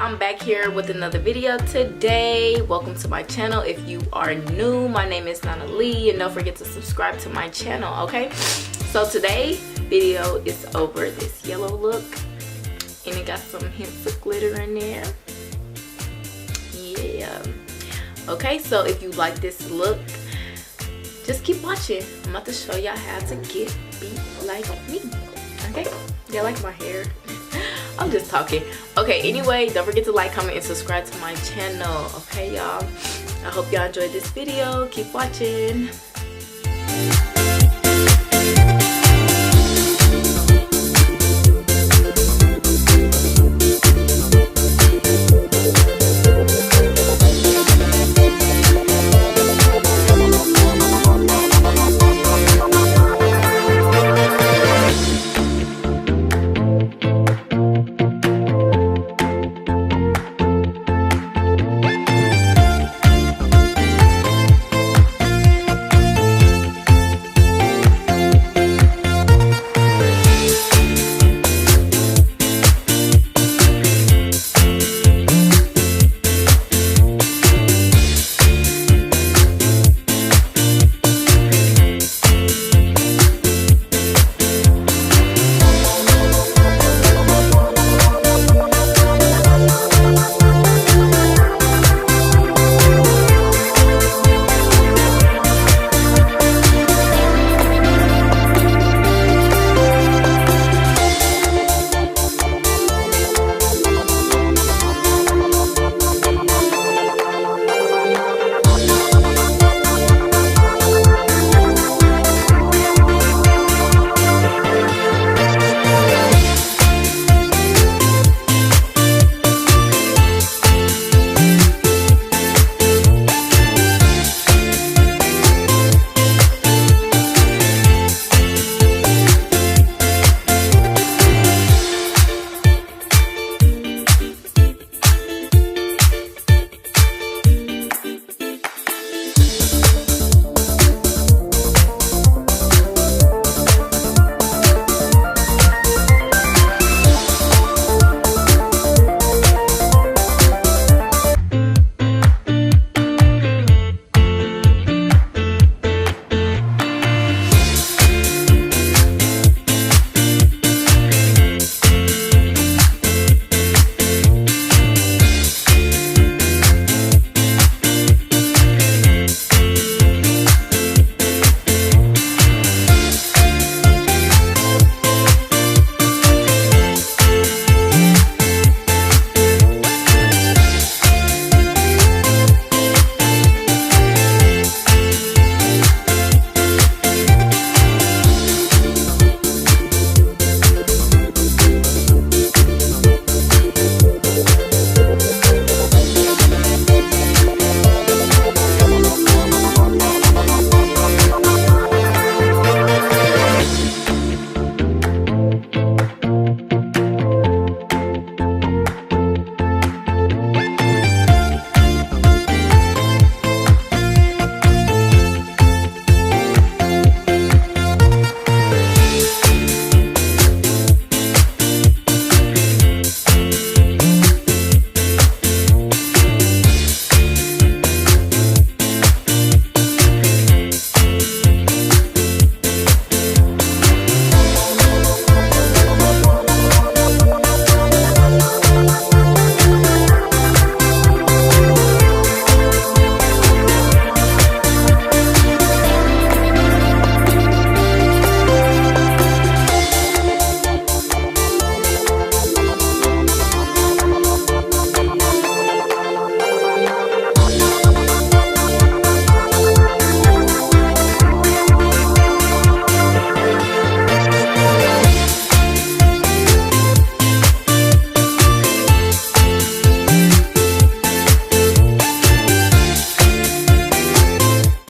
I'm back here with another video today. Welcome to my channel. If you are new, my name is Nana Lee, and don't forget to subscribe to my channel, okay? So today's video is over this yellow look, and it got some hints of glitter in there. Yeah. Okay, so if you like this look, just keep watching. I'm about to show y'all how to get beat like me. Okay? They like my hair. I'm just talking. Okay, anyway, don't forget to like, comment, and subscribe to my channel. Okay, y'all? I hope y'all enjoyed this video. Keep watching.